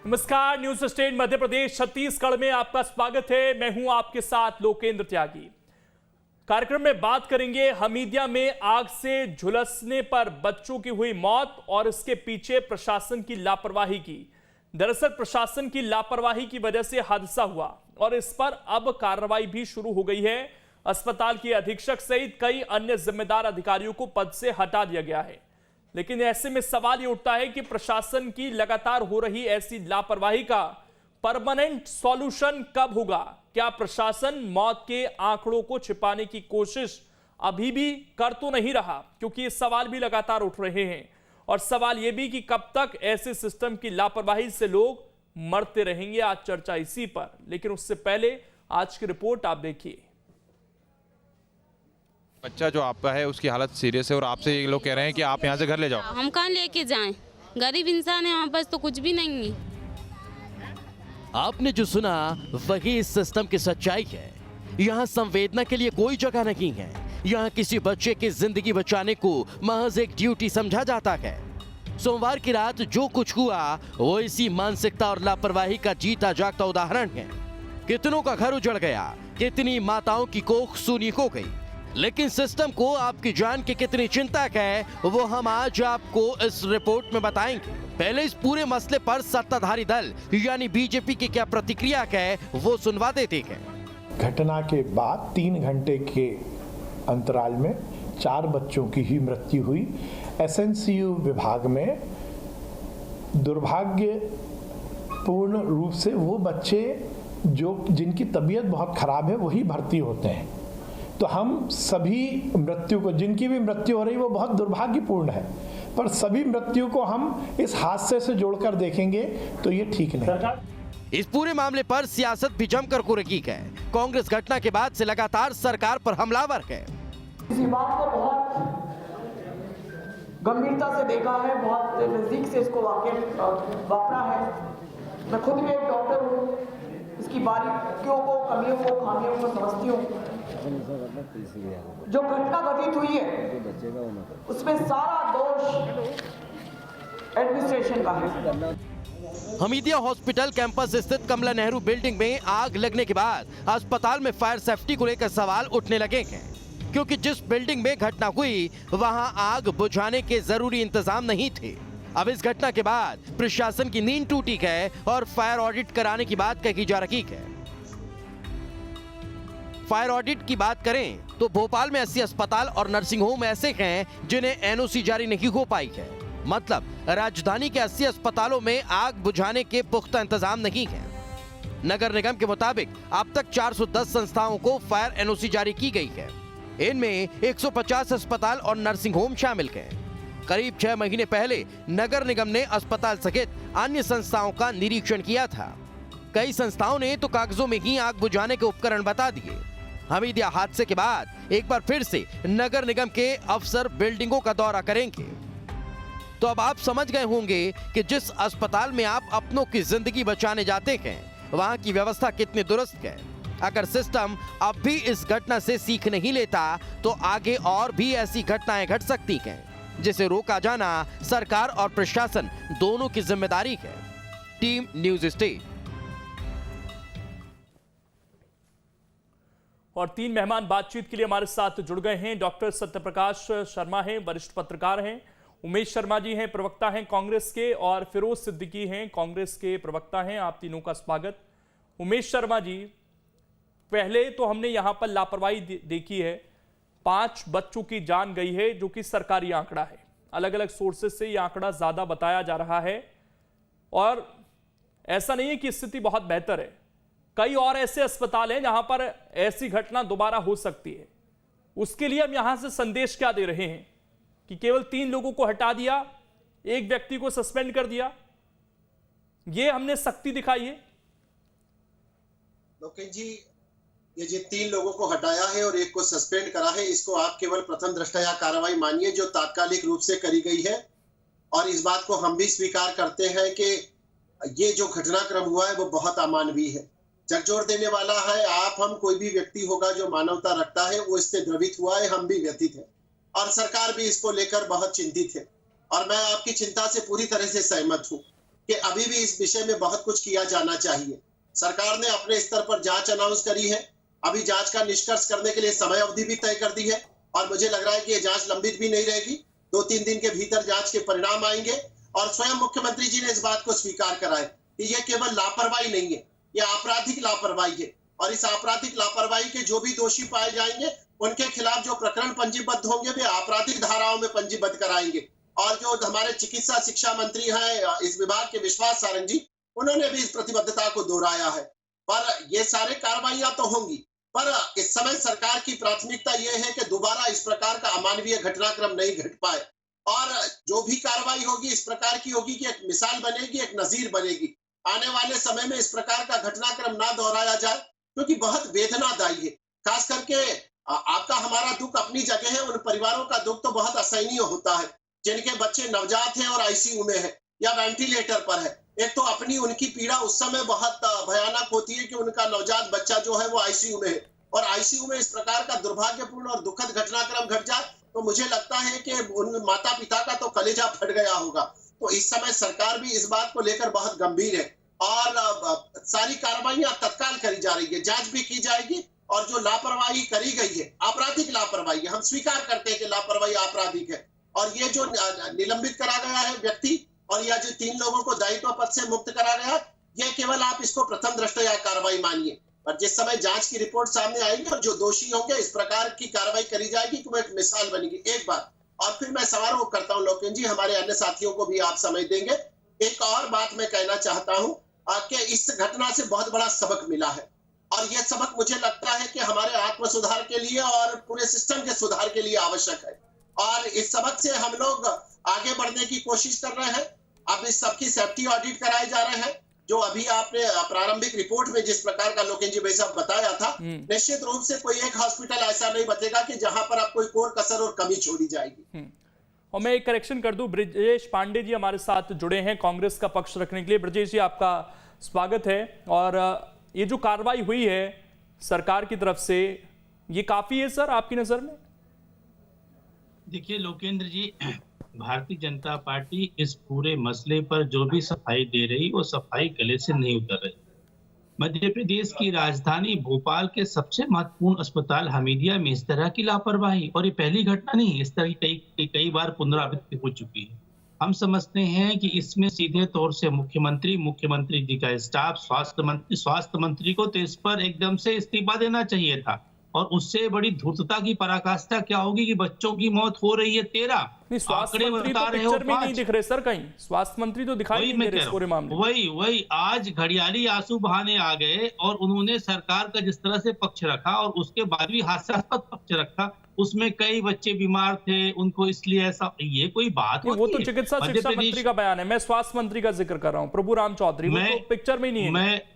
नमस्कार, news state Madhya Pradesh Chhattisgarh में आपका स्वागत है। मैं हूं आपके साथ लोकेंद्र त्यागी। कार्यक्रम में बात करेंगे हमीदिया में आग से झुलसने पर बच्चों की हुई मौत और इसके पीछे प्रशासन की लापरवाही की। दरअसल प्रशासन की लापरवाही की वजह से हादसा हुआ और इस पर अब कार्रवाई भी शुरू हो गई है। अस्पताल के अधीक्षक सहित कई अन्य जिम्मेदार अधिकारियों को पद से हटा दिया गया है। लेकिन ऐसे में सवाल ये उठता है कि प्रशासन की लगातार हो रही ऐसी लापरवाही का परमानेंट सॉल्यूशन कब होगा? क्या प्रशासन मौत के आंकड़ों को छिपाने की कोशिश अभी भी कर तो नहीं रहा? क्योंकि ये सवाल भी लगातार उठ रहे हैं और सवाल ये भी कि कब तक ऐसे सिस्टम की लापरवाही से लोग मरते रहेंगे। आज चर्चा इसी पर, लेकिन उससे पहले आज की रिपोर्ट आप देखिए। बच्चा जो आपका है उसकी हालत सीरियस है और आपसे ये लोग कह रहे हैं कि आप यहाँ से घर ले जाओ। हम कहाँ लेके जाएं? गरीब इंसान है, वहाँ पास तो कुछ भी नहीं है। आपने जो सुना वही इस सिस्टम की सच्चाई है। यहाँ संवेदना के लिए कोई जगह नहीं है। यहाँ किसी बच्चे की जिंदगी बचाने को महज एक ड्यूटी समझा जाता है। सोमवार की रात जो कुछ हुआ वो इसी मानसिकता और लापरवाही का जीता जागता उदाहरण है। कितनों का घर उजड़ गया, कितनी माताओं की कोख सूनी हो गई। लेकिन सिस्टम को आपकी जान की कितनी चिंता है वो हम आज आपको इस रिपोर्ट में बताएंगे। पहले इस पूरे मसले पर सत्ताधारी दल यानी बीजेपी की क्या प्रतिक्रिया है वो सुनवा देते हैं। घटना के बाद 3 घंटे के अंतराल में 4 बच्चों की ही मृत्यु हुई। एसएनसीयू विभाग में दुर्भाग्यपूर्ण रूप से वो बच्चे जिनकी तबीयत बहुत खराब है वही भर्ती होते हैं। तो हम सभी मृत्यु को, जिनकी भी मृत्यु हो रही वो बहुत दुर्भाग्यपूर्ण है, पर सभी मृत्यु को हम इस हादसे से जोड़कर देखेंगे तो ये ठीक नहीं। इस पूरे मामले पर सियासत भी जमकर हो रही है। कांग्रेस घटना के बाद से लगातार सरकार पर हमलावर है। इसी बात को बहुत गंभीरता से देखा है, बहुत नजदीक से इसको वापरा है। मैं खुद भी एक डॉक्टर हूँ, इसकी बारीकियों को, कमियों को, खामियों को समझती हूँ। जो घटना घटित हुई है उसमें सारा दोष एडमिनिस्ट्रेशन का है। हमीदिया हॉस्पिटल कैंपस स्थित कमला नेहरू बिल्डिंग में आग लगने के बाद अस्पताल में फायर सेफ्टी को लेकर सवाल उठने लगे हैं, क्योंकि जिस बिल्डिंग में घटना हुई वहां आग बुझाने के जरूरी इंतजाम नहीं थे। अब इस घटना के बाद प्रशासन की नींद टूटी है और फायर ऑडिट कराने की बात कही जा रही है। फायर ऑडिट की बात करें तो भोपाल में 80 अस्पताल और नर्सिंग होम ऐसे हैं जिन्हें एनओसी जारी नहीं हो पाई है। मतलब राजधानी के 80 अस्पतालों में आग बुझाने के पुख्ता इंतजाम नहीं है। नगर निगम के मुताबिक अब तक 410 संस्थाओं को फायर एनओसी जारी की गई है। इनमें 150 अस्पताल और नर्सिंग होम शामिल हैं। करीब 6 महीने पहले नगर निगम ने अस्पताल सहित अन्य संस्थाओं का निरीक्षण किया था। कई संस्थाओं ने तो कागजों में ही आग बुझाने के उपकरण बता दिए। हमीदिया हादसे के बाद एक बार फिर से नगर निगम के अफसर बिल्डिंगों का दौरा करेंगे। तो अब आप समझ गए होंगे कि जिस अस्पताल में आप अपनों की जिंदगी बचाने जाते हैं वहां की व्यवस्था कितनी दुरुस्त है। अगर सिस्टम अब भी इस घटना से सीख नहीं लेता तो आगे और भी ऐसी घटनाएं घट सकती हैं, जिसे रोका जाना सरकार और प्रशासन दोनों की जिम्मेदारी है। Team news state. और 3 मेहमान बातचीत के लिए हमारे साथ जुड़ गए हैं। डॉक्टर सत्यप्रकाश शर्मा हैं, वरिष्ठ पत्रकार हैं। उमेश शर्मा जी हैं, प्रवक्ता हैं कांग्रेस के। और फिरोज सिद्दीकी हैं, कांग्रेस के प्रवक्ता हैं। आप तीनों का स्वागत। उमेश शर्मा जी, पहले तो हमने यहां पर लापरवाही देखी है। 5 बच्चों की जान गई है, जो कि सरकारी आंकड़ा है। अलग अलग सोर्सेज से यह आंकड़ा ज्यादा बताया जा रहा है और ऐसा नहीं है कि स्थिति बहुत बेहतर है। कई और ऐसे अस्पताल हैं जहां पर ऐसी घटना दोबारा हो सकती है। उसके लिए हम यहां से संदेश क्या दे रहे हैं कि केवल 3 लोगों को हटा दिया, 1 व्यक्ति को सस्पेंड कर दिया, ये हमने सख्ती दिखाई है। लोकेश जी, ये जो 3 लोगों को हटाया है और 1 को सस्पेंड करा है, इसको आप केवल प्रथम दृष्टया कार्रवाई मानिए जो तात्कालिक रूप से करी गई है। और इस बात को हम भी स्वीकार करते हैं कि ये जो घटनाक्रम हुआ है वो बहुत अमानवीय है, झकझोर देने वाला है। आप हम कोई भी व्यक्ति होगा जो मानवता रखता है वो इससे द्रवित हुआ है, हम भी व्यथित हैं और सरकार भी इसको लेकर बहुत चिंतित है। और मैं आपकी चिंता से पूरी तरह से सहमत हूँ। कि अभी भी इस विषय में बहुत कुछ किया जाना चाहिए। सरकार ने अपने स्तर पर जांच अनाउंस करी है, अभी जांच का निष्कर्ष करने के लिए समय अवधि भी तय कर दी है और मुझे लग रहा है कि ये जांच लंबित भी नहीं रहेगी। 2-3 दिन के भीतर जांच के परिणाम आएंगे और स्वयं मुख्यमंत्री जी ने इस बात को स्वीकार करा है कि ये केवल लापरवाही नहीं है, ये आपराधिक लापरवाही है और इस आपराधिक लापरवाही के जो भी दोषी पाए जाएंगे उनके खिलाफ जो प्रकरण पंजीबद्ध होंगे वे आपराधिक धाराओं में पंजीबद्ध कराएंगे। और जो हमारे चिकित्सा शिक्षा मंत्री हैं इस विभाग के विश्वास सारंग जी, उन्होंने भी इस प्रतिबद्धता को दोहराया है। पर ये सारे कार्रवाइयां तो होंगी, पर इस समय सरकार की प्राथमिकता ये है कि दोबारा इस प्रकार का अमानवीय घटनाक्रम नहीं घट पाए और जो भी कार्रवाई होगी इस प्रकार की होगी कि एक मिसाल बनेगी, एक नजीर बनेगी। आने वाले समय में इस प्रकार का घटनाक्रम ना दोहराया जाए, क्योंकि बहुत वेदनादायी है। खास करके आपका हमारा दुख अपनी जगह है, उन परिवारों का दुख तो बहुत असहनीय होता है जिनके बच्चे नवजात हैं और आईसीयू में है या वेंटिलेटर पर है। एक तो अपनी उनकी पीड़ा उस समय बहुत भयानक होती है कि उनका नवजात बच्चा जो है वो आईसीयू में है और आईसीयू में इस प्रकार का दुर्भाग्यपूर्ण और दुखद घटनाक्रम घट जाए तो मुझे लगता है कि उन माता पिता का तो कलेजा फट गया होगा। तो इस समय सरकार भी इस बात को लेकर बहुत गंभीर है और सारी कार्रवाइयां तत्काल करी जा रही है, जांच भी की जाएगी और जो लापरवाही करी गई है, आपराधिक लापरवाही है, हम स्वीकार करते हैं कि लापरवाही आपराधिक है और ये जो निलंबित करा गया है व्यक्ति और या जो 3 लोगों को दायित्व पद से मुक्त करा गया, ये केवल आप इसको प्रथम दृष्टया कार्रवाई मानिए। पर जिस समय जांच की रिपोर्ट सामने आएगी और जो दोषी होंगे इस प्रकार की कार्रवाई करी जाएगी कि वो एक मिसाल बनेगी। एक बात और फिर मैं सवाल करता हूं लोकेन जी, हमारे अन्य साथियों को भी आप समय देंगे। एक और बात मैं कहना चाहता हूं कि इस घटना से बहुत बड़ा सबक मिला है और यह सबक मुझे लगता है कि हमारे आत्म सुधार के लिए और पूरे सिस्टम के सुधार के लिए आवश्यक है और इस सबक से हम लोग आगे बढ़ने की कोशिश कर रहे हैं। अब इस सबकी सेफ्टी ऑडिट कराए जा रहे हैं, जो अभी आपने प्रारंभिक रिपोर्ट में जिस प्रकार का लोकेन जी भाई साहब बताया था, निश्चित रूप से कोई एक हॉस्पिटल ऐसा नहीं बचेगा कि जहां पर आप कोई कोर कसर और कमी छोड़ी जाएगी। और मैं एक करेक्शन कर दूं, ब्रजेश पांडे जी हमारे साथ जुड़े हैं कांग्रेस का पक्ष रखने के लिए। ब्रजेश जी आपका स्वागत है। और ये जो कार्रवाई हुई है सरकार की तरफ से, ये काफी है सर आपकी नजर में? देखिए लोकेंद्र जी, भारतीय जनता पार्टी इस पूरे मसले पर जो भी सफाई दे रही वो सफाई गले से नहीं उतर रही। मध्य प्रदेश की राजधानी भोपाल के सबसे महत्वपूर्ण अस्पताल हमीदिया में इस तरह की लापरवाही, और ये पहली घटना नहीं, इस तरह की कई बार पुनरावृत्ति हो चुकी है। हम समझते हैं कि इसमें सीधे तौर से मुख्यमंत्री जी का स्टाफ, स्वास्थ्य मंत्री को तो इस पर एकदम से इस्तीफा देना चाहिए था। और उससे बड़ी धूर्तता की पराकाष्ठा क्या होगी कि बच्चों की मौत हो रही है 13, आंकड़े बता रहे हो, पिक्चर में नहीं दिख रहे सर कहीं, स्वास्थ्य मंत्री तो दिखाई नहीं दे रहे इस पूरे मामले। वही आज घड़ियाली आंसू बहाने आ गए और उन्होंने सरकार का जिस तरह से पक्ष रखा और उसके बाद भी हास्यास्पद पक्ष रखा, उसमें कई बच्चे बीमार थे, उनको इसलिए ऐसा, ये कोई बात होती है? वो तो चिकित्सा शिक्षा मंत्री का बयान है, मैं स्वास्थ्य मंत्री का जिक्र कर रहा हूँ, प्रभु राम चौधरी, वो तो पिक्चर में नहीं है।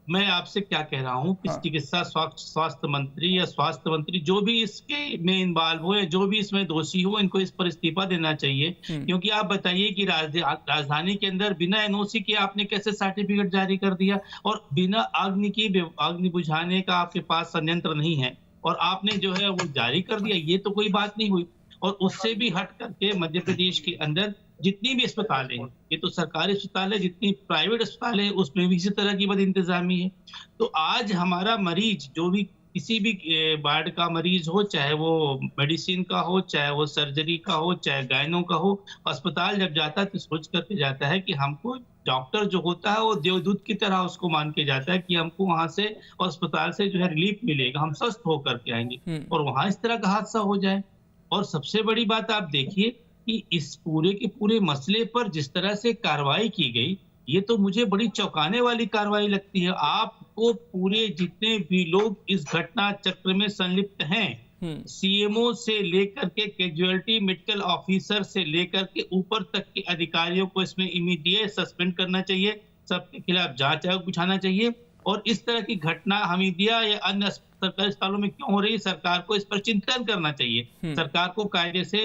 मैं आपसे क्या कह रहा हूँ कि चिकित्सा स्वास्थ्य मंत्री या स्वास्थ्य मंत्री जो भी इसके में इन्वॉल्व हो या जो भी इसमें दोषी हो, इनको इस पर इस्तीफा देना चाहिए। क्योंकि आप बताइए कि राजधानी के अंदर बिना एनओसी के आपने कैसे सर्टिफिकेट जारी कर दिया और बिना अग्नि बुझाने का आपके पास संयंत्र नहीं है और आपने जो है वो जारी कर दिया, ये तो कोई बात नहीं हुई। और उससे भी हट करके मध्य प्रदेश के अंदर जितनी भी अस्पताल हैं, ये तो सरकारी अस्पताल है, जितनी प्राइवेट अस्पताल है उसमें भी इसी तरह की बद इंतजामी है। तो आज हमारा मरीज, जो भी किसी भी वार्ड का मरीज हो, चाहे वो मेडिसिन का हो, चाहे वो सर्जरी का हो, चाहे गायनों का हो, अस्पताल जब जाता है तो सोच करके जाता है कि हमको डॉक्टर जो होता है वो देवदूत की तरह उसको मान के जाता है कि हमको वहां से अस्पताल से जो है रिलीफ मिलेगा, हम स्वस्थ होकर के आएंगे, और वहां इस तरह का हादसा हो जाए। और सबसे बड़ी बात आप देखिए कि इस पूरे के पूरे मसले पर जिस तरह से कार्रवाई की गई, ये तो मुझे बड़ी चौंकाने वाली कार्रवाई लगती है। आपको पूरे जितने भी लोग इस घटना चक्र में संलिप्त हैं, सीएमओ से लेकर के कैजुअलिटी मेडिकल ऑफिसर से लेकर के ऊपर तक के अधिकारियों को इसमें इमीडिएट सस्पेंड करना चाहिए, सबके खिलाफ जांच आयोग बिठाना चाहिए। और इस तरह की घटना हमीदिया या अन्य सरकारी अस्पतालों में क्यों हो रही है, सरकार को इस पर चिंतन करना चाहिए। सरकार को कायदे से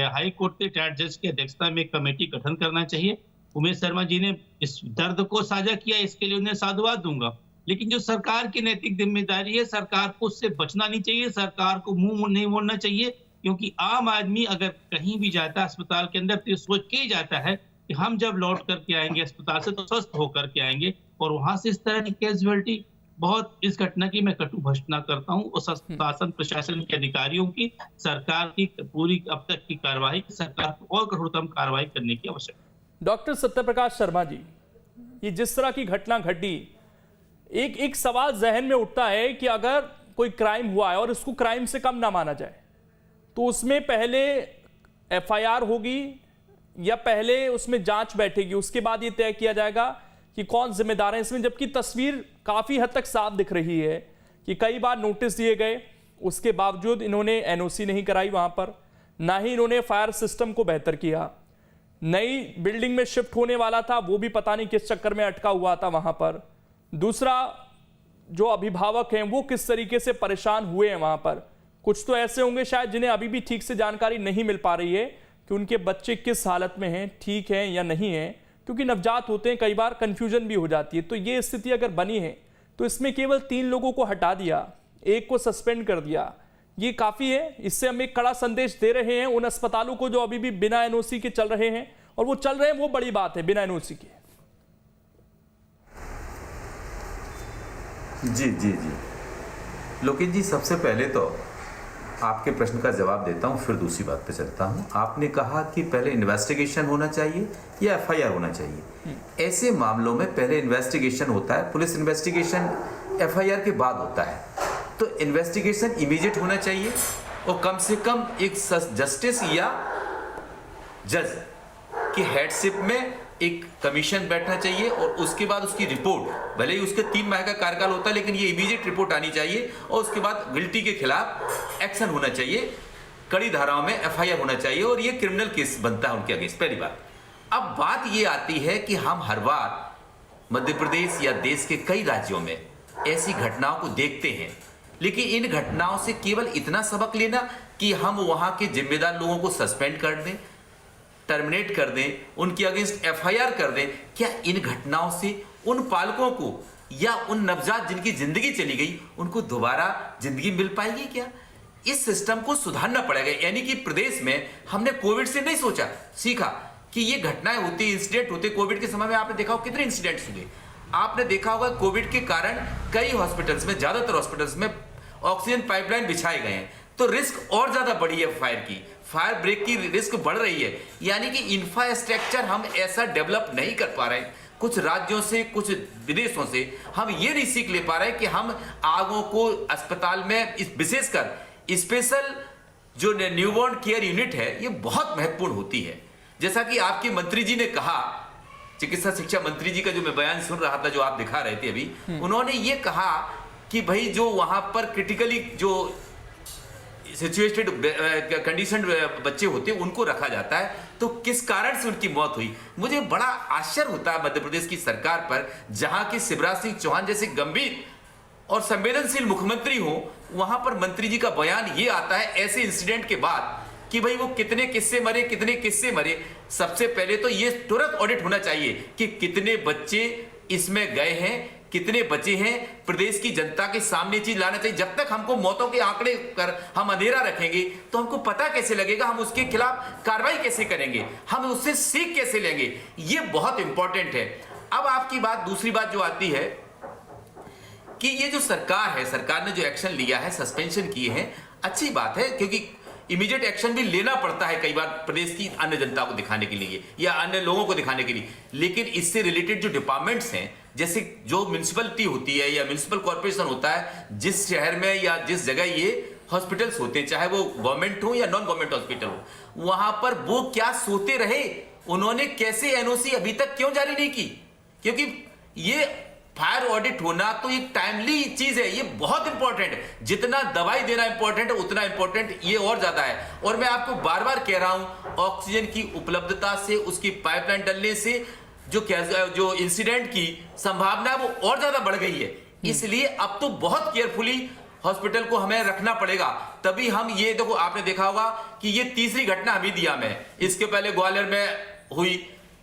हाई कोर्ट के रिटायर्ड जज की अध्यक्षता में कमेटी गठन करना चाहिए। उमेश शर्मा जी ने इस दर्द को साझा किया, इसके लिए उन्हें साधुवाद दूंगा। लेकिन जो सरकार की नैतिक जिम्मेदारी है, सरकार को उससे बचना नहीं चाहिए, सरकार को मुंह नहीं मोड़ना चाहिए। क्योंकि आम आदमी अगर कहीं भी जाता है अस्पताल के अंदर तो सोच के ही जाता है कि हम जब लौट करके आएंगे अस्पताल से तो स्वस्थ होकर के आएंगे, और वहां से इस तरह की कैजुअलिटी, बहुत इस घटना की मैं कटु भर्त्सना करता हूं। और शासन प्रशासन के अधिकारियों की, सरकार की पूरी अब तक की कार्रवाई, सरकार को और कठोरतम कार्रवाई करने की आवश्यकता है। डॉक्टर सत्यप्रकाश शर्मा जी, ये जिस तरह की घटना घटी, एक सवाल जहन में उठता है कि अगर कोई क्राइम हुआ है और इसको क्राइम से कम ना माना जाए तो उसमें पहले एफआईआर होगी या पहले उसमें जांच बैठेगी, उसके बाद ये तय किया जाएगा कि कौन जिम्मेदार है इसमें। जबकि तस्वीर काफी हद तक साफ दिख रही है कि कई बार नोटिस दिए गए, उसके बावजूद इन्होंने एनओसी नहीं कराई वहां पर, ना ही इन्होंने फायर सिस्टम को बेहतर किया। नई बिल्डिंग में शिफ्ट होने वाला था, वो भी पता नहीं किस चक्कर में अटका हुआ था वहां पर। दूसरा, जो अभिभावक हैं वो किस तरीके से परेशान हुए हैं वहां पर। कुछ तो ऐसे होंगे शायद जिन्हें अभी भी ठीक से जानकारी नहीं मिल पा रही है कि उनके बच्चे किस हालत में हैं, ठीक हैं या नहीं हैं, क्योंकि नवजात होते हैं, कई बार कंफ्यूजन भी हो जाती है। तो ये स्थिति अगर बनी है तो इसमें केवल 3 लोगों को हटा दिया, 1 को सस्पेंड कर दिया, ये काफी है। इससे हम एक कड़ा संदेश दे रहे हैं उन अस्पतालों को जो अभी भी बिना एनओसी के चल रहे हैं, और वो चल रहे हैं वो बड़ी बात है बिना एनओसी के। जी जी जी लोकेश जी, सबसे पहले तो आपके प्रश्न का जवाब देता हूं, फिर दूसरी बात पे चलता हूं। आपने कहा कि पहले इन्वेस्टिगेशन होना चाहिए या एफआईआर होना चाहिए। ऐसे मामलों में पहले इन्वेस्टिगेशन होता है, पुलिस इन्वेस्टिगेशन एफआईआर के बाद होता है। तो इन्वेस्टिगेशन इमीडिएट होना चाहिए और कम से कम एक जस्टिस या जज की हेडशिप में एक कमीशन बैठना चाहिए, और उसके बाद उसकी रिपोर्ट, भले ही उसके 3 माह का कार्यकाल होता है, लेकिन ये इमीडिएट रिपोर्ट आनी चाहिए, और उसके बाद गिल्टी के खिलाफ एक्शन होना चाहिए, कड़ी धाराओं में एफआईआर होना चाहिए, और ये क्रिमिनल केस बनता है उनके अगेंस्ट। पहली बात। अब बात ये आती है कि हम हर बार मध्य प्रदेश या देश के कई राज्यों में ऐसी घटनाओं को देखते हैं, लेकिन इन घटनाओं से केवल इतना सबक लेना कि हम वहां के जिम्मेदार लोगों को सस्पेंड कर दें, टर्मिनेट कर दें, उनके अगेंस्ट एफआईआर कर दें, क्या इन घटनाओं से उन पालकों को या उन नवजात जिनकी जिंदगी चली गई उनको दोबारा जिंदगी मिल पाएगी? क्या इस सिस्टम को सुधारना पड़ेगा। यानी कि प्रदेश में हमने कोविड से नहीं सोचा, सीखा कि ये घटनाएं होती, इंसिडेंट होते। कोविड के समय में आपने देखा होगा कितने इंसिडेंट्स हुए। आपने देखा होगा कोविड के कारण कई हॉस्पिटल्स में, ज्यादातर हॉस्पिटल्स में ऑक्सीजन पाइपलाइन बिछाए गए हैं, तो रिस्क और ज्यादा बढ़ी है, फायर ब्रेक की रिस्क बढ़ रही है। यानी कि इंफ्रास्ट्रक्चर हम ऐसा डेवलप नहीं कर पा रहे हैं। कुछ राज्यों से, कुछ विदेशों से हम ये नहीं सीख ले पा रहे कि हम आगों को अस्पताल में, विशेषकर स्पेशल जो न्यूबॉर्न केयर यूनिट है, ये बहुत महत्वपूर्ण होती है। जैसा कि आपके मंत्री जी ने कहा, चिकित्सा शिक्षा मंत्री जी का जो मैं बयान सुन रहा था, जो आप दिखा रहे थे अभी, उन्होंने ये कहा कि भाई जो वहां पर क्रिटिकली जो सिचुएटेड कंडीशन बच्चे होते हैं उनको रखा जाता है, तो किस कारण से उनकी मौत हुई। मुझे बड़ा आश्चर्य होता है मध्य प्रदेश की सरकार पर, जहां की शिवराज सिंह चौहान जैसे गंभीर और संवेदनशील मुख्यमंत्री हो, वहां पर मंत्री जी का बयान ये आता है ऐसे इंसिडेंट के बाद कि भाई वो कितने किस्से मरे। सबसे पहले तो ये तुरंत ऑडिट होना चाहिए कि कितने बच्चे इसमें गए हैं, कितने बचे हैं। प्रदेश की जनता के सामने चीज लाना चाहिए। जब तक हमको मौतों के आंकड़े कर हम अंधेरा रखेंगे तो हमको पता कैसे लगेगा, हम उसके खिलाफ कार्रवाई कैसे करेंगे, हम उससे सीख कैसे लेंगे, ये बहुत इंपॉर्टेंट है। अब आपकी बात, दूसरी बात जो आती है कि ये जो सरकार है, सरकार ने जो एक्शन लिया है, सस्पेंशन किए हैं, अच्छी बात है, क्योंकि इमीडिएट एक्शन भी लेना पड़ता है कई बार प्रदेश की अन्य जनता को दिखाने के लिए या अन्य लोगों को दिखाने के लिए। लेकिन इससे रिलेटेड जो डिपार्टमेंट्स हैं, जैसे जो म्युनिसिपलिटी होती है या म्युनिसिपल कॉर्पोरेशन होता है, जिस शहर में या जिस जगह ये हॉस्पिटल्स होते हैं, चाहे वो गवर्नमेंट हो या नॉन गवर्नमेंट हॉस्पिटल हो, वहां पर वो क्या सोते रहे, उन्होंने कैसे एनओसी अभी तक क्यों जारी नहीं की? क्योंकि ये फायर ऑडिट होना तो एक टाइमली चीज है, ये बहुत इंपॉर्टेंट है। जितना दवाई देना इंपॉर्टेंट है, उतना इंपॉर्टेंट ये और ज्यादा है। और मैं आपको बार बार कह रहा हूं, ऑक्सीजन की उपलब्धता से, उसकी पाइपलाइन डलने से जो इंसिडेंट की संभावना है वो और ज्यादा बढ़ गई है। इसलिए अब तो बहुत केयरफुली हॉस्पिटल को हमें रखना पड़ेगा, तभी हम ये, देखो आपने देखा होगा कि ये तीसरी घटना हमीदिया में, इसके पहले ग्वालियर में हुई,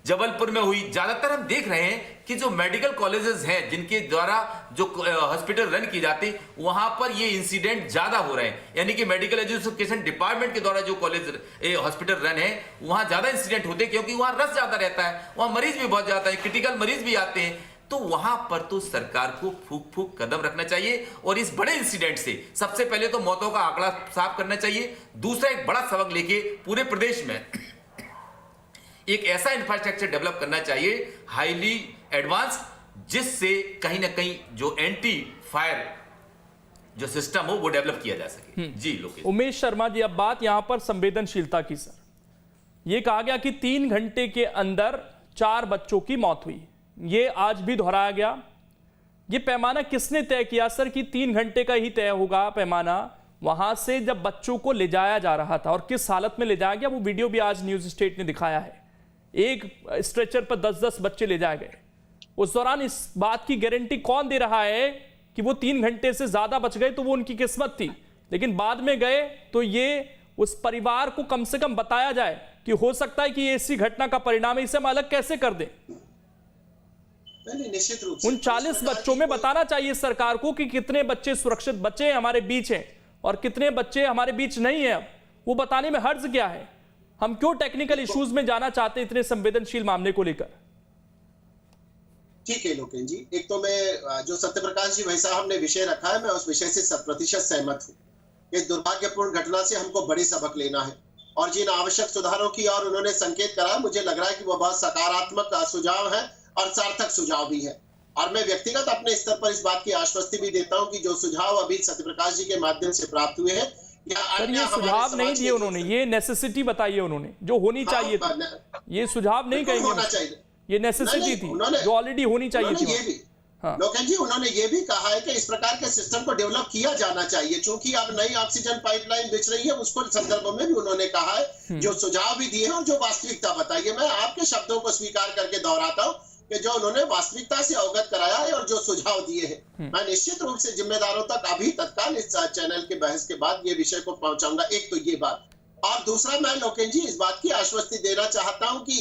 जबलपुर में हुई। ज्यादातर हम देख रहे हैं कि जो मेडिकल कॉलेजेस हैं जिनके द्वारा जो हॉस्पिटल रन की जाती है वहां पर ये इंसिडेंट ज्यादा हो रहे हैं, यानी कि मेडिकल एजुकेशन डिपार्टमेंट के द्वारा जो कॉलेज हॉस्पिटल रन है वहां ज्यादा इंसिडेंट होते हैं, क्योंकि वहां रश ज्यादा रहता है, वहां मरीज भी बहुत ज्यादा है, क्रिटिकल मरीज भी आते हैं। तो वहां पर तो सरकार को फूक फूक कदम रखना चाहिए और इस बड़े इंसिडेंट से सबसे पहले तो मौतों का आंकड़ा साफ करना चाहिए। दूसरा, एक बड़ा सबक लेके पूरे प्रदेश में एक ऐसा इंफ्रास्ट्रक्चर डेवलप करना चाहिए हाईली एडवांस, जिससे कहीं ना कहीं जो एंटी फायर जो सिस्टम हो वो डेवलप किया जा सके। जी लोकेश। उमेश शर्मा जी, अब बात यहां पर संवेदनशीलता की सर, ये कहा गया कि 3 घंटे के अंदर 4 बच्चों की मौत हुई, ये आज भी दोहराया गया। ये पैमाना किसने तय किया सर कि 3 घंटे का ही तय होगा पैमाना? वहां से जब बच्चों को ले जाया जा रहा था और किस हालत में ले जाया गया वो वीडियो भी आज न्यूज स्टेट ने दिखाया है। एक स्ट्रेचर पर 10-10 बच्चे ले जाए गए। उस दौरान इस बात की गारंटी कौन दे रहा है कि वो 3 घंटे से ज्यादा बच गए तो वो उनकी किस्मत थी, लेकिन बाद में गए तो ये उस परिवार को कम से कम बताया जाए कि हो सकता है कि ये ऐसी घटना का परिणाम है, इसे हम अलग कैसे कर दें। निश्चित रूप से उन 40 बच्चों में बताना चाहिए सरकार को कि कितने बच्चे सुरक्षित बच्चे हमारे बीच हैं और कितने बच्चे हमारे बीच नहीं है। अब वो बताने में हर्ज क्या है? हम क्यों टेक्निकल इश्यूज में जाना चाहते हैं इतने संवेदनशील मामले को लेकर? ठीक है लोकेन जी, एक तो मैं जो सत्यप्रकाश जी भाई साहब ने विषय रखा है मैं उस विषय से 100% सहमत हूँ। इस दुर्भाग्यपूर्ण घटना से हमको बड़ी सबक लेना है और जिन आवश्यक सुधारों की और उन्होंने संकेत करा, मुझे लग रहा है कि वो बहुत सकारात्मक सुझाव है और सार्थक सुझाव भी है। और मैं व्यक्तिगत अपने स्तर पर इस बात की आश्वस्ति भी देता हूं कि जो सुझाव अभी सत्यप्रकाश जी के माध्यम से प्राप्त हुए हैं सर, ये सुझाव नहीं दिए उन्होंने, ये नेसेसिटी बताई है उन्होंने जो होनी चाहिए थी। ये सुझाव नहीं कहेंगे, होना चाहिए, ये नेसेसिटी थी जो ऑलरेडी होनी चाहिए थी। ये भी लोकेन जी उन्होंने ये भी कहा है कि इस प्रकार के सिस्टम को डेवलप किया जाना चाहिए, क्योंकि अब नई ऑक्सीजन पाइपलाइन बिछ रही है, उसको संदर्भ में भी उन्होंने कहा है, जो सुझाव भी दिए हैं और जो वास्तविकता बताई है। मैं आपके शब्दों को स्वीकार करके दोहराता हूँ कि जो उन्होंने वास्तविकता से अवगत कराया है और जो सुझाव दिए हैं, मैं निश्चित रूप से जिम्मेदारों तक अभी तत्काल इस चैनल के बहस के बाद ये विषय को पहुंचाऊंगा। एक तो ये बात, और दूसरा मैं लोकेन जी इस बात की आश्वस्ति देना चाहता हूं कि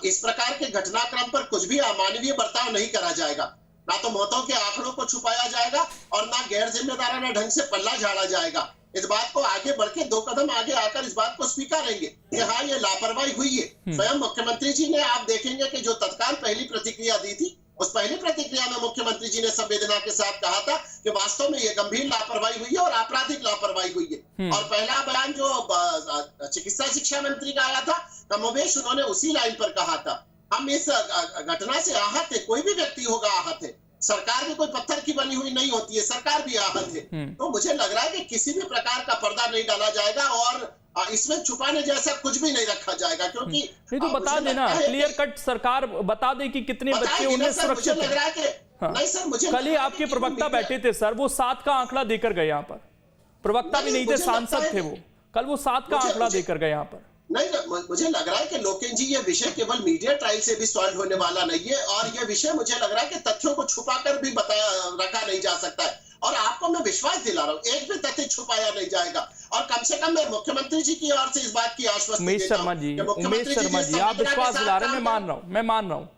इस प्रकार के घटनाक्रम पर कुछ भी अमानवीय बर्ताव नहीं करा जाएगा, ना तो मौतों के आंकड़ों को छुपाया जाएगा और ना गैर जिम्मेदाराना ढंग से पल्ला झाड़ा जाएगा। इस बात को आगे बढ़ के 2 कदम आगे आकर इस बात को स्वीकारेंगे कि हाँ ये लापरवाही हुई है। स्वयं मुख्यमंत्री जी ने, आप देखेंगे कि जो तत्काल पहली प्रतिक्रिया दी थी, उस पहली प्रतिक्रिया में मुख्यमंत्री जी ने संवेदना के साथ कहा था कि वास्तव में ये गंभीर लापरवाही हुई है और आपराधिक लापरवाही हुई है। और पहला बयान जो चिकित्सा शिक्षा मंत्री का आया था, कमोबेश उन्होंने उसी लाइन पर कहा था। हम इस घटना से आहत है, कोई भी व्यक्ति होगा आहत है, सरकार भी कोई पत्थर की बनी हुई नहीं होती है, सरकार भी आहत है। तो मुझे लग रहा है कि किसी भी प्रकार का पर्दा नहीं डाला जाएगा और इसमें छुपाने जैसा कुछ भी नहीं रखा जाएगा, क्योंकि नहीं तो बता देना, क्लियर कट सरकार बता दे कि कितने बच्चे उन्हें सुरक्षित हैं। नहीं सर, मुझे कल ही आपके प्रवक्ता बैठे थे सर, वो 7 का आंकड़ा देकर गए। यहाँ पर प्रवक्ता भी नहीं थे, सांसद थे वो, कल वो 7 का आंकड़ा देकर गए यहाँ पर। नहीं, मुझे लग रहा है कि लोकेन जी ये विषय केवल मीडिया ट्रायल से भी सॉल्व होने वाला नहीं है और ये विषय मुझे लग रहा है कि तथ्यों को छुपाकर भी रखा नहीं जा सकता है। और आपको मैं विश्वास दिला रहा हूँ, एक भी तथ्य छुपाया नहीं जाएगा। और कम से कम मैं मुख्यमंत्री जी की ओर से इस बात की आश्वस्ति उमेश देता शर्मा हूं जी, कि उमेश शर्मा जी आप विश्वास दिला रहे हैं, मैं मान रहा हूँ,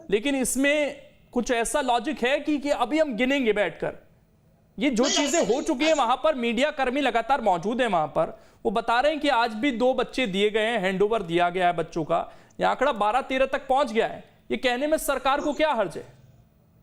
लेकिन इसमें कुछ ऐसा लॉजिक है कि अभी हम गिनेंगे बैठकर ये जो चीजें हो चुकी हैं। वहां पर मीडिया कर्मी लगातार मौजूद है, वहां पर वो बता रहे हैं कि आज भी 2 बच्चे दिए गए हैं, हैंडओवर दिया गया है बच्चों का, यह आंकड़ा 12-13 तक पहुंच गया है। ये कहने में सरकार को क्या हर्ज है?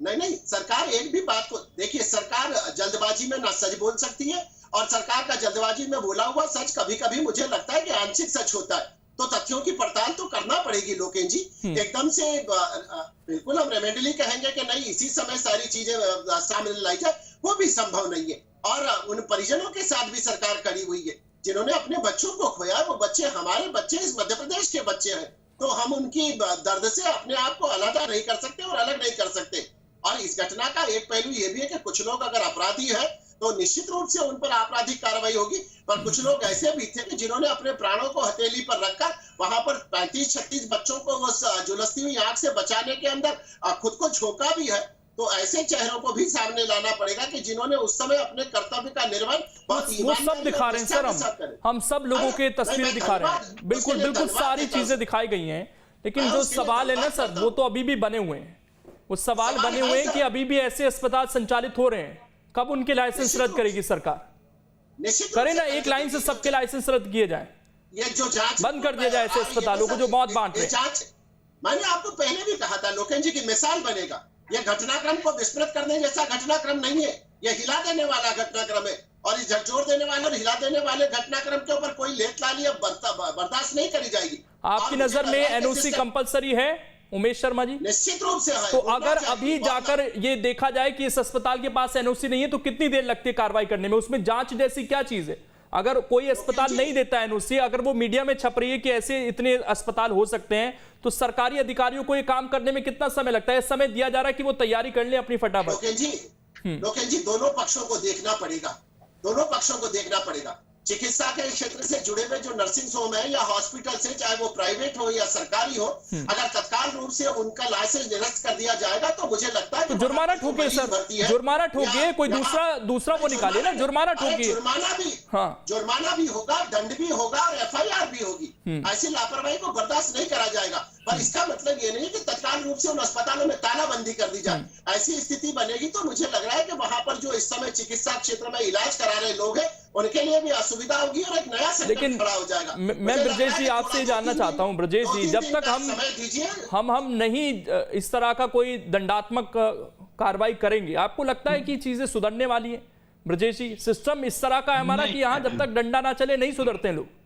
नहीं, सरकार एक भी बात को देखिए, सरकार जल्दबाजी में ना सच बोल सकती है और सरकार का जल्दबाजी में बोला हुआ सच कभी कभी मुझे लगता है कि आंशिक सच होता है। तो तथ्यों की पड़ताल तो करना पड़ेगी लोकेन जी। एकदम से बिल्कुल हम रेमेडियली कहेंगे कि नहीं इसी समय सारी चीजें सामने लाई जाए, वो भी संभव नहीं है। और उन परिजनों के साथ भी सरकार खड़ी हुई है जिन्होंने अपने बच्चों को खोया। वो बच्चे हमारे बच्चे, इस मध्य प्रदेश के बच्चे हैं, तो हम उनकी दर्द से अपने आप को अलग नहीं कर सकते और अलग नहीं कर सकते। और इस घटना का एक पहलू ये भी है कि कुछ लोग अगर अपराधी हैं तो निश्चित रूप से उन पर आपराधिक कार्रवाई होगी, पर कुछ लोग ऐसे भी थे कि जिन्होंने अपने प्राणों को हथेली पर रखकर वहां पर 35-36 बच्चों को वो झुलसती हुई आंख से बचाने के अंदर खुद को झोंका भी है। तो ऐसे चेहरों को भी सामने लाना पड़ेगा कि जिन्होंने उस समय अपने कर्तव्य का निर्वहन बहुत वो सब दिखा रहे हैं सर, हम सब लोगों के तस्वीरें दिखा रहे हैं, बिल्कुल सारी चीजें दिखाई गई हैं। लेकिन जो सवाल है ना सर, वो तो अभी भी बने हुए हैं। वो सवाल बने हुए हैं कि अभी भी ऐसे अस्पताल संचालित हो रहे हैं, कब उनके लाइसेंस रद्द करेगी सरकार? करे ना, एक लाइन से सबके लाइसेंस रद्द किए जाए, ये जो जांच बंद कर दिया जाए ऐसे अस्पतालों को जो मौत बांट रहे हैं। मैंने आपको पहले भी कहा था, लोकेन जी की मिसाल बनेगा। यह घटनाक्रम को विस्मृत करने जैसा घटनाक्रम नहीं है, यह हिला देने वाला घटनाक्रम है, और इस झकझोर देने वाले और हिला देने वाले घटनाक्रम के ऊपर कोई लेटलाली अब बर्दाश्त नहीं करी जाएगी। आपकी नजर में एनओसी कंपलसरी है उमेश शर्मा जी? निश्चित रूप से है। तो अगर अभी जाकर ये देखा जाए कि इस अस्पताल के पास एनओसी नहीं है तो कितनी देर लगती है कार्रवाई करने में? उसमें जांच जैसी क्या चीज है? अगर कोई अस्पताल नहीं देता एनओसी, अगर वो मीडिया में छप रही है कि ऐसे इतने अस्पताल हो सकते हैं, तो सरकारी अधिकारियों को ये काम करने में कितना समय लगता है? समय दिया जा रहा है कि वो तैयारी कर ले अपनी फटाफट। लोकेन जी दोनों पक्षों को देखना पड़ेगा, दोनों पक्षों को देखना पड़ेगा। चिकित्सा के क्षेत्र से जुड़े हुए जो नर्सिंग होम है या हॉस्पिटल से, चाहे वो प्राइवेट हो या सरकारी हो, अगर तत्काल रूप से उनका लाइसेंस निरस्त कर दिया जाएगा तो मुझे लगता है तो जुर्माना ठोके सर, जुर्माना ठोके, कोई दूसरा वो निकाले ना, जुर्माना ठोके। जुर्माना भी होगा, दंड भी होगा और एफआईआर भी होगी। ऐसी लापरवाही को बर्दाश्त नहीं करा जाएगा। पर इसका मतलब ये नहीं कि तत्काल रूप से उन अस्पतालों में तालाबंदी कर दी जाए। ऐसी स्थिति बनेगी तो मुझे लग रहा है कि वहां पर जो इस समय चिकित्सा क्षेत्र में इलाज करा रहे लोग हैं उनके लिए भी असुविधा होगी और एक नया संकट खड़ा हो जाएगा। मैं ब्रजेश जी आपसे जानना चाहता हूं, ब्रजेश जी, जब तक हम नहीं इस तरह का कोई दंडात्मक कार्रवाई करेंगे, आपको लगता है कि चीजें सुधरने वाली है? ब्रजेश जी, सिस्टम इस तरह का है हमारा कि यहाँ जब तक डंडा ना चले नहीं सुधरते लोग।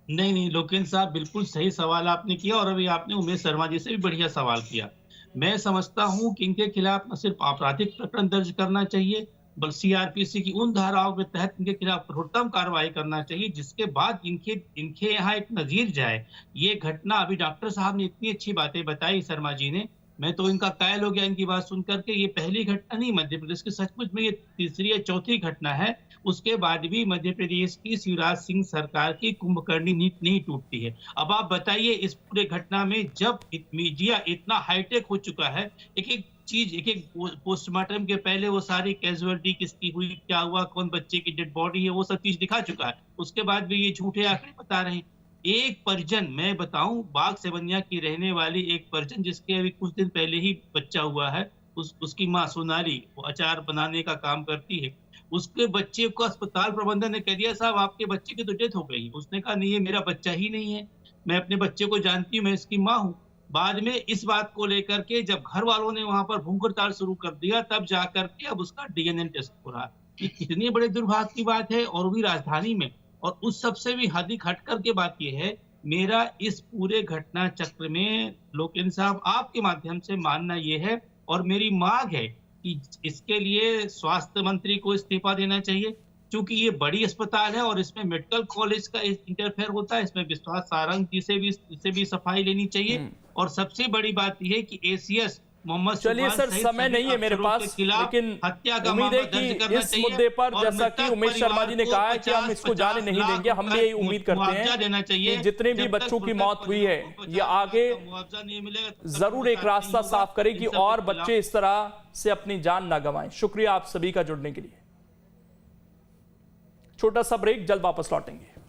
नहीं लोकेन साहब, बिल्कुल सही सवाल आपने किया, और अभी आपने उमेश शर्मा जी से भी बढ़िया सवाल किया। मैं समझता हूं कि इनके खिलाफ न सिर्फ आपराधिक प्रकरण दर्ज करना चाहिए, बल्कि सीआरपीसी की उन धाराओं के तहत इनके खिलाफ कठोरतम कार्रवाई करना चाहिए, जिसके बाद इनके यहाँ एक नजीर जाए। ये घटना, अभी डॉक्टर साहब ने इतनी अच्छी बातें बताई शर्मा जी ने, मैं तो इनका कायल हो गया इनकी बात सुन करके। ये पहली घटना नहीं मध्य प्रदेश की, सचमुच में ये तीसरी या चौथी घटना है। उसके बाद भी मध्य प्रदेश की शिवराज सिंह सरकार की कुंभकर्णी नीति नहीं टूटती है। अब आप बताइए, इस पूरे घटना में जब मीडिया इतना हाईटेक हो चुका है, एक एक चीज, एक एक पोस्टमार्टम के पहले वो सारी कैजुअलिटी किसकी हुई, क्या हुआ, कौन बच्चे की डेड बॉडी है, वो सब चीज दिखा चुका है। उसके बाद भी ये झूठे आंकड़े बता रहे हैं। एक परिजन, मैं बताऊं, बाग सेवनिया की रहने वाली एक परिजन, जिसके अभी कुछ दिन पहले ही बच्चा हुआ है, उसकी माँ सोनाली, वो अचार बनाने का काम करती है। उसके बच्चे को अस्पताल प्रबंधन ने कह दिया, साहब आपके बच्चे की तो डेथ हो गई। उसने कहा नहीं, ये मेरा बच्चा ही नहीं है, मैं अपने बच्चे को जानती हूँ, मैं इसकी माँ हूँ। बाद में इस बात को लेकर के जब घर वालों ने वहां पर भूख हड़ताल शुरू कर दिया, तब जाकर के अब उसका डीएनए टेस्ट हो रहा है। ये कितनी बड़े दुर्भाग्य की बात है, और भी राजधानी में। और उस सबसे भी अधिक हटकर के बात यह है, मेरा इस पूरे घटना चक्र में लोकेन साहब आपके माध्यम से मानना यह है, और मेरी मांग है कि इसके लिए स्वास्थ्य मंत्री को इस्तीफा देना चाहिए, क्योंकि ये बड़ी अस्पताल है और इसमें मेडिकल कॉलेज का इंटरफेयर होता है। इसमें विश्वास सारंग जी से भी सफाई लेनी चाहिए। और सबसे बड़ी बात यह है कि एसीएस मोहम्मद, चलिए सर, समय नहीं है मेरे पास, लेकिन उम्मीद है कि इस मुद्दे पर, जैसा कि उमेश शर्मा जी ने कहा है कि हम इसको जाने नहीं देंगे, हम भी यही उम्मीद करते हैं कि जितने भी बच्चों की मौत हुई है, ये आगे जरूर एक रास्ता साफ करे कि और बच्चे इस तरह से अपनी जान ना गंवाएं। शुक्रिया आप सभी का जुड़ने के लिए। छोटा सा ब्रेक, जल्द वापस लौटेंगे।